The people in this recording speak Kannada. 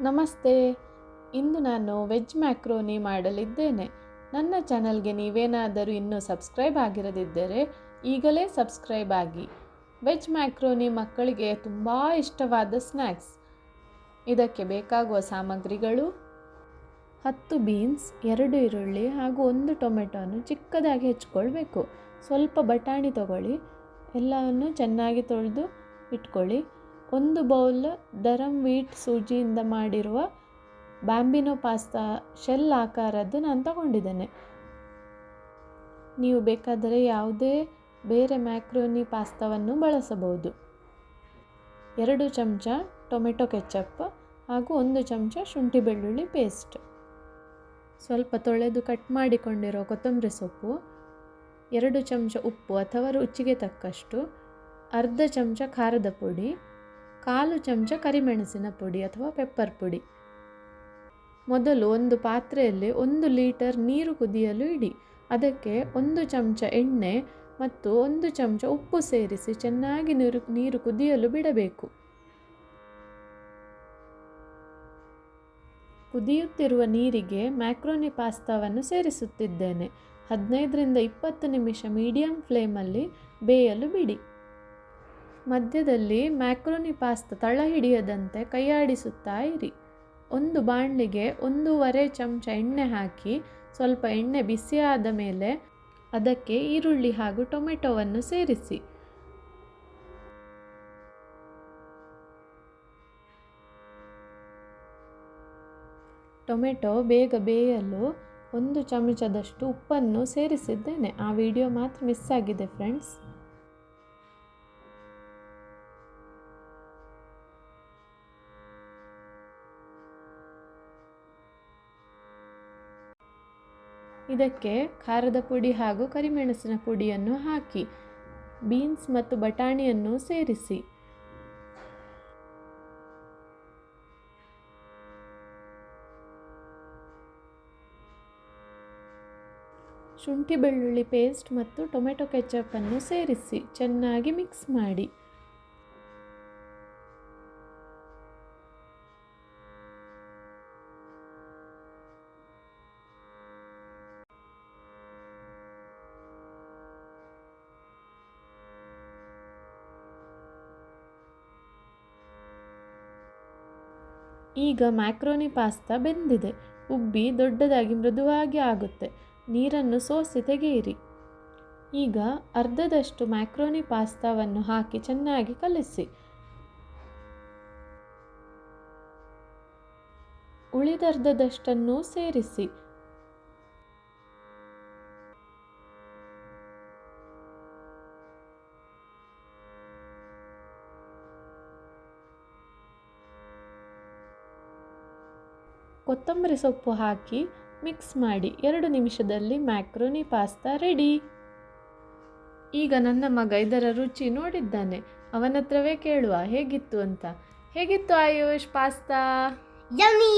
ನಮಸ್ತೆ. ಇಂದು ನಾನು ವೆಜ್ ಮ್ಯಾಕ್ರೋನಿ ಮಾಡಲಿದ್ದೇನೆ. ನನ್ನ ಚಾನಲ್ಗೆ ನೀವೇನಾದರೂ ಇನ್ನೂ ಸಬ್ಸ್ಕ್ರೈಬ್ ಆಗಿರದಿದ್ದರೆ ಈಗಲೇ ಸಬ್ಸ್ಕ್ರೈಬ್ ಆಗಿ. ವೆಜ್ ಮ್ಯಾಕ್ರೋನಿ ಮಕ್ಕಳಿಗೆ ತುಂಬ ಇಷ್ಟವಾದ ಸ್ನ್ಯಾಕ್ಸ್. ಇದಕ್ಕೆ ಬೇಕಾಗುವ ಸಾಮಗ್ರಿಗಳು: 10 ಬೀನ್ಸ್, 2 ಈರುಳ್ಳಿ ಹಾಗೂ 1 ಟೊಮೆಟೊವನ್ನು ಚಿಕ್ಕದಾಗಿ ಹೆಚ್ಚಿಕೊಳ್ಬೇಕು. ಸ್ವಲ್ಪ ಬಟಾಣಿ ತಗೊಳ್ಳಿ, ಎಲ್ಲವನ್ನು ಚೆನ್ನಾಗಿ ತೊಳೆದು ಇಟ್ಕೊಳ್ಳಿ. 1 ಬೌಲ್ ಡರಮ್ ವೀಟ್ ಸೂಜಿಯಿಂದ ಮಾಡಿರುವ ಬ್ಯಾಂಬಿನೋ ಪಾಸ್ತಾ ಶೆಲ್ ಆಕಾರದ್ದು ನಾನು ತಗೊಂಡಿದ್ದೇನೆ. ನೀವು ಬೇಕಾದರೆ ಯಾವುದೇ ಬೇರೆ ಮ್ಯಾಕ್ರೋನಿ ಪಾಸ್ತಾವನ್ನು ಬಳಸಬಹುದು. 2 ಚಮಚ ಟೊಮೆಟೊ ಕೆಚಪ್ ಹಾಗೂ 1 ಚಮಚ ಶುಂಠಿ ಬೆಳ್ಳುಳ್ಳಿ ಪೇಸ್ಟ್, ಸ್ವಲ್ಪ ತೊಳೆದು ಕಟ್ ಮಾಡಿಕೊಂಡಿರೋ ಕೊತ್ತಂಬರಿ ಸೊಪ್ಪು, 2 ಚಮಚ ಉಪ್ಪು ಅಥವಾ ರುಚಿಗೆ ತಕ್ಕಷ್ಟು, ಅರ್ಧ ಚಮಚ ಖಾರದ ಪುಡಿ, 1/4 ಚಮಚ ಕರಿಮೆಣಸಿನ ಪುಡಿ ಅಥವಾ ಪೆಪ್ಪರ್ ಪುಡಿ. ಮೊದಲು ಒಂದು ಪಾತ್ರೆಯಲ್ಲಿ 1 ಲೀಟರ್ ನೀರು ಕುದಿಯಲು ಇಡಿ. ಅದಕ್ಕೆ 1 ಚಮಚ ಎಣ್ಣೆ ಮತ್ತು 1 ಚಮಚ ಉಪ್ಪು ಸೇರಿಸಿ ಚೆನ್ನಾಗಿ ನೀರು ಕುದಿಯಲು ಬಿಡಬೇಕು. ಕುದಿಯುತ್ತಿರುವ ನೀರಿಗೆ ಮ್ಯಾಕ್ರೋನಿ ಪಾಸ್ತಾವನ್ನು ಸೇರಿಸುತ್ತಿದ್ದೇನೆ. 15ರಿಂದ 20 ನಿಮಿಷ ಮೀಡಿಯಂ ಫ್ಲೇಮಲ್ಲಿ ಬೇಯಲು ಬಿಡಿ. ಮಧ್ಯದಲ್ಲಿ ಮ್ಯಾಕ್ರೋನಿ ಪಾಸ್ತಾ ತಳ ಹಿಡಿಯದಂತೆ ಕೈಯಾಡಿಸುತ್ತಾ ಇರಿ. ಒಂದು ಬಾಣಲಿಗೆ 1.5 ಚಮಚ ಎಣ್ಣೆ ಹಾಕಿ ಸ್ವಲ್ಪ ಎಣ್ಣೆ ಬಿಸಿಯಾದ ಮೇಲೆ ಅದಕ್ಕೆ ಈರುಳ್ಳಿ ಹಾಗೂ ಟೊಮೆಟೊವನ್ನು ಸೇರಿಸಿ. ಟೊಮೆಟೊ ಬೇಗ ಬೇಯಲು 1 ಚಮಚದಷ್ಟು ಉಪ್ಪನ್ನು ಸೇರಿಸಿದ್ದೇನೆ. ಆ ವಿಡಿಯೋ ಮಾತ್ರ ಮಿಸ್ ಆಗಿದೆ ಫ್ರೆಂಡ್ಸ್. ಇದಕ್ಕೆ ಖಾರದ ಪುಡಿ ಹಾಗೂ ಕರಿಮೆಣಸಿನ ಪುಡಿಯನ್ನು ಹಾಕಿ ಬೀನ್ಸ್ ಮತ್ತು ಬಟಾಣಿಯನ್ನು ಸೇರಿಸಿ. ಶುಂಠಿ ಬೆಳ್ಳುಳ್ಳಿ ಪೇಸ್ಟ್ ಮತ್ತು ಟೊಮೆಟೊ ಕೆಚಪನ್ನು ಸೇರಿಸಿ ಚೆನ್ನಾಗಿ ಮಿಕ್ಸ್ ಮಾಡಿ. ಈಗ ಮ್ಯಾಕ್ರೋನಿ ಪಾಸ್ತಾ ಬೆಂದಿದೆ. ಉಬ್ಬಿ ದೊಡ್ಡದಾಗಿ ಮೃದುವಾಗಿ ಆಗುತ್ತೆ. ನೀರನ್ನು ಸೋಸಿ ತೆಗೆಯಿರಿ. ಈಗ ಅರ್ಧದಷ್ಟು ಮ್ಯಾಕ್ರೋನಿ ಪಾಸ್ತಾವನ್ನು ಹಾಕಿ ಚೆನ್ನಾಗಿ ಕಲಿಸಿ. ಉಳಿದರ್ಧದಷ್ಟನ್ನು ಸೇರಿಸಿ. ಕೊತ್ತಂಬರಿ ಸೊಪ್ಪು ಹಾಕಿ ಮಿಕ್ಸ್ ಮಾಡಿ. 2 ನಿಮಿಷದಲ್ಲಿ ಮ್ಯಾಕ್ರೋನಿ ಪಾಸ್ತಾ ರೆಡಿ. ಈಗ ನನ್ನ ಮಗ ಇದರ ರುಚಿ ನೋಡಿದ್ದಾನೆ. ಅವನ ಹತ್ರವೇ ಕೇಳುವ ಹೇಗಿತ್ತು ಅಂತ. ಹೇಗಿತ್ತು ಆಯುಷ್ ಪಾಸ್ತಾ? ಯಮ್ಮಿ!